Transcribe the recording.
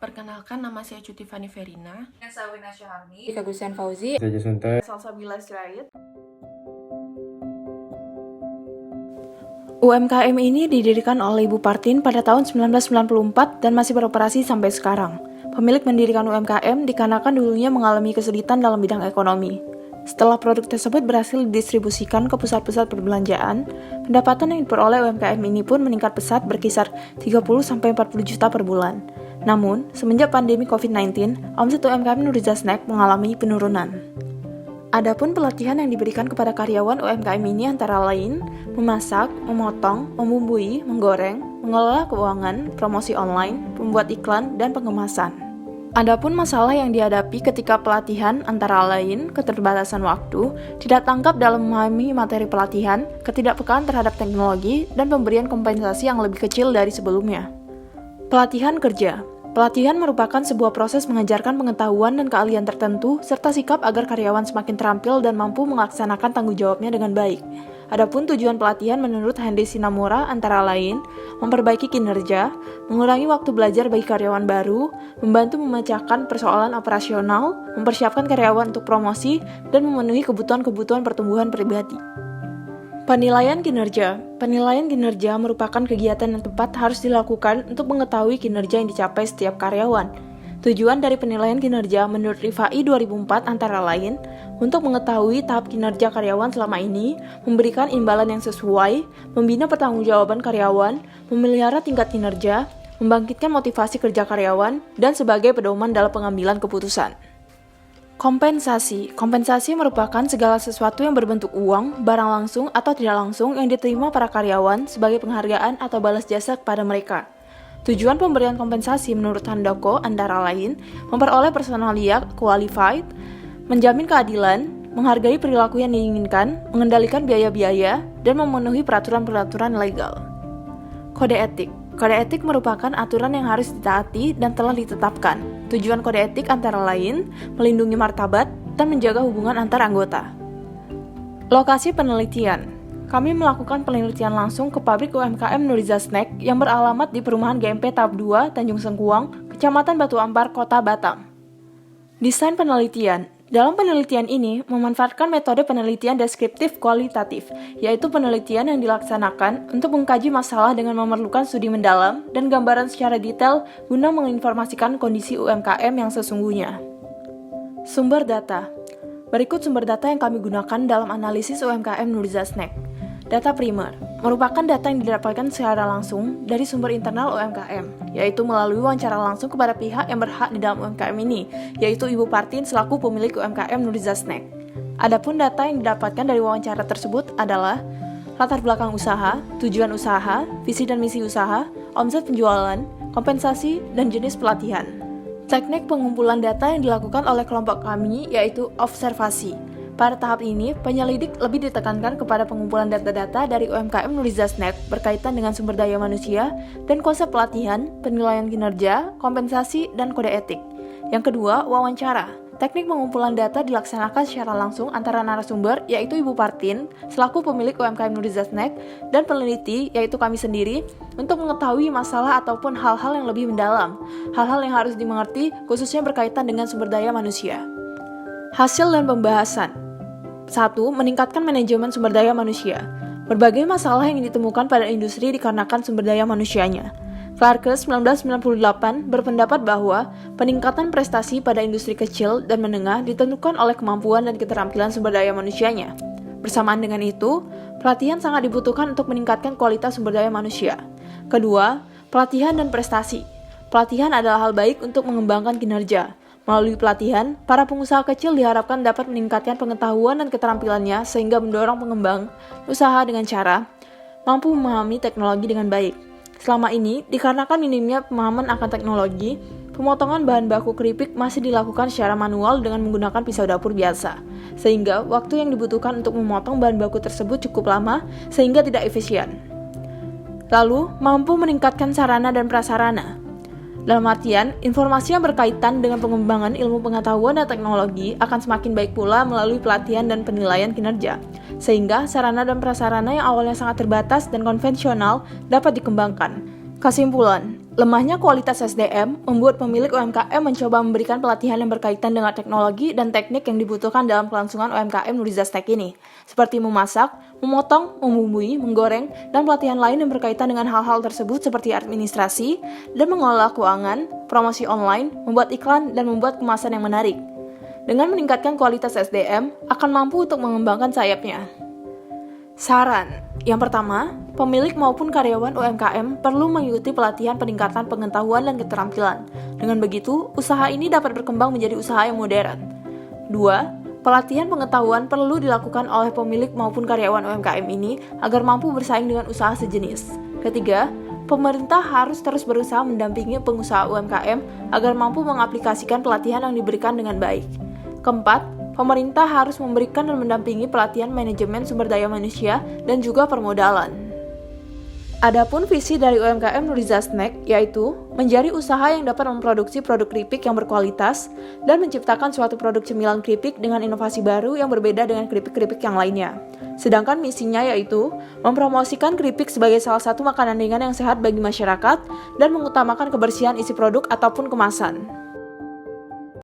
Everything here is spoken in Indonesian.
Perkenalkan, nama saya Cuti Fani Verina. Sawina Syuharmi, Ika Gusian Fauzi, Salsabila Sirait. UMKM ini didirikan oleh Ibu Partin pada tahun 1994 dan masih beroperasi sampai sekarang. Pemilik mendirikan UMKM dikarenakan dulunya mengalami kesulitan dalam bidang ekonomi. Setelah produk tersebut berhasil didistribusikan ke pusat-pusat perbelanjaan, pendapatan yang diperoleh UMKM ini pun meningkat pesat berkisar 30-40 juta per bulan. Namun, semenjak pandemi COVID-19, omset UMKM Nuriza Snack mengalami penurunan. Adapun pelatihan yang diberikan kepada karyawan UMKM ini antara lain memasak, memotong, membumbui, menggoreng, mengelola keuangan, promosi online, membuat iklan, dan pengemasan. Adapun masalah yang dihadapi ketika pelatihan antara lain keterbatasan waktu, tidak tangkap dalam memahami materi pelatihan, ketidakpekaan terhadap teknologi, dan pemberian kompensasi yang lebih kecil dari sebelumnya. Pelatihan kerja. Pelatihan merupakan sebuah proses mengajarkan pengetahuan dan keahlian tertentu serta sikap agar karyawan semakin terampil dan mampu melaksanakan tanggung jawabnya dengan baik. Adapun tujuan pelatihan menurut Hendy Sinamura antara lain memperbaiki kinerja, mengurangi waktu belajar bagi karyawan baru, membantu memecahkan persoalan operasional, mempersiapkan karyawan untuk promosi, dan memenuhi kebutuhan-kebutuhan pertumbuhan pribadi. Penilaian kinerja. Penilaian kinerja merupakan kegiatan yang tepat harus dilakukan untuk mengetahui kinerja yang dicapai setiap karyawan. Tujuan dari penilaian kinerja menurut Rifai 2004 antara lain untuk mengetahui tahap kinerja karyawan selama ini, memberikan imbalan yang sesuai, membina pertanggungjawaban karyawan, memelihara tingkat kinerja, membangkitkan motivasi kerja karyawan, dan sebagai pedoman dalam pengambilan keputusan. Kompensasi. Kompensasi merupakan segala sesuatu yang berbentuk uang, barang langsung atau tidak langsung yang diterima para karyawan sebagai penghargaan atau balas jasa kepada mereka. Tujuan pemberian kompensasi menurut Handoko antara lain memperoleh personalia qualified, menjamin keadilan, menghargai perilaku yang diinginkan, mengendalikan biaya-biaya, dan memenuhi peraturan-peraturan legal. Kode etik. Kode etik merupakan aturan yang harus ditaati dan telah ditetapkan. Tujuan kode etik antara lain melindungi martabat dan menjaga hubungan antar anggota. Lokasi penelitian. Kami melakukan penelitian langsung ke pabrik UMKM Nuriza Snack yang beralamat di Perumahan GMP Tahap 2, Tanjung Sengkuang, Kecamatan Batu Ampar, Kota Batam. Desain penelitian. Dalam penelitian ini, memanfaatkan metode penelitian deskriptif kualitatif, yaitu penelitian yang dilaksanakan untuk mengkaji masalah dengan memerlukan studi mendalam dan gambaran secara detail guna menginformasikan kondisi UMKM yang sesungguhnya. Sumber data. Berikut sumber data yang kami gunakan dalam analisis UMKM Nuriza Snack. Data primer merupakan data yang didapatkan secara langsung dari sumber internal UMKM, yaitu melalui wawancara langsung kepada pihak yang berhak di dalam UMKM ini, yaitu Ibu Partin selaku pemilik UMKM Nuriza Snack. Adapun data yang didapatkan dari wawancara tersebut adalah latar belakang usaha, tujuan usaha, visi dan misi usaha, omset penjualan, kompensasi, dan jenis pelatihan. Teknik pengumpulan data yang dilakukan oleh kelompok kami yaitu observasi. Pada tahap ini, penyelidik lebih ditekankan kepada pengumpulan data-data dari UMKM Nuriza Snack berkaitan dengan sumber daya manusia dan konsep pelatihan, penilaian kinerja, kompensasi, dan kode etik. Yang kedua, wawancara. Teknik pengumpulan data dilaksanakan secara langsung antara narasumber, yaitu Ibu Partin, selaku pemilik UMKM Nuriza Snack, dan peneliti, yaitu kami sendiri, untuk mengetahui masalah ataupun hal-hal yang lebih mendalam, hal-hal yang harus dimengerti khususnya berkaitan dengan sumber daya manusia. Hasil dan pembahasan. 1. Meningkatkan manajemen sumber daya manusia. Berbagai masalah yang ditemukan pada industri dikarenakan sumber daya manusianya. Clarkes 1998 berpendapat bahwa peningkatan prestasi pada industri kecil dan menengah ditentukan oleh kemampuan dan keterampilan sumber daya manusianya. Bersamaan dengan itu, pelatihan sangat dibutuhkan untuk meningkatkan kualitas sumber daya manusia. Kedua, pelatihan dan prestasi. Pelatihan adalah hal baik untuk mengembangkan kinerja. Melalui pelatihan, para pengusaha kecil diharapkan dapat meningkatkan pengetahuan dan keterampilannya sehingga mendorong pengembang usaha dengan cara mampu memahami teknologi dengan baik. Selama ini, dikarenakan minimnya pemahaman akan teknologi, pemotongan bahan baku keripik masih dilakukan secara manual dengan menggunakan pisau dapur biasa, sehingga waktu yang dibutuhkan untuk memotong bahan baku tersebut cukup lama sehingga tidak efisien. Lalu, mampu meningkatkan sarana dan prasarana. Dalam artian, informasi yang berkaitan dengan pengembangan ilmu pengetahuan dan teknologi akan semakin baik pula melalui pelatihan dan penilaian kinerja, sehingga sarana dan prasarana yang awalnya sangat terbatas dan konvensional dapat dikembangkan. Kesimpulan, Lemahnya kualitas SDM membuat pemilik UMKM mencoba memberikan pelatihan yang berkaitan dengan teknologi dan teknik yang dibutuhkan dalam kelangsungan UMKM Nurizastek ini, seperti memasak, memotong, membumbui, menggoreng, dan pelatihan lain yang berkaitan dengan hal-hal tersebut seperti administrasi, dan mengelola keuangan, promosi online, membuat iklan, dan membuat kemasan yang menarik. Dengan meningkatkan kualitas SDM, akan mampu untuk mengembangkan sayapnya. Saran, yang pertama, pemilik maupun karyawan UMKM perlu mengikuti pelatihan peningkatan pengetahuan dan keterampilan. Dengan begitu, usaha ini dapat berkembang menjadi usaha yang modern. 2. Pelatihan pengetahuan perlu dilakukan oleh pemilik maupun karyawan UMKM ini agar mampu bersaing dengan usaha sejenis. Ketiga, pemerintah harus terus berusaha mendampingi pengusaha UMKM agar mampu mengaplikasikan pelatihan yang diberikan dengan baik. Keempat, pemerintah harus memberikan dan mendampingi pelatihan manajemen sumber daya manusia dan juga permodalan. Adapun visi dari UMKM Nurizastek yaitu menjadi usaha yang dapat memproduksi produk keripik yang berkualitas dan menciptakan suatu produk cemilan keripik dengan inovasi baru yang berbeda dengan keripik-keripik yang lainnya. Sedangkan misinya yaitu mempromosikan keripik sebagai salah satu makanan ringan yang sehat bagi masyarakat dan mengutamakan kebersihan isi produk ataupun kemasan.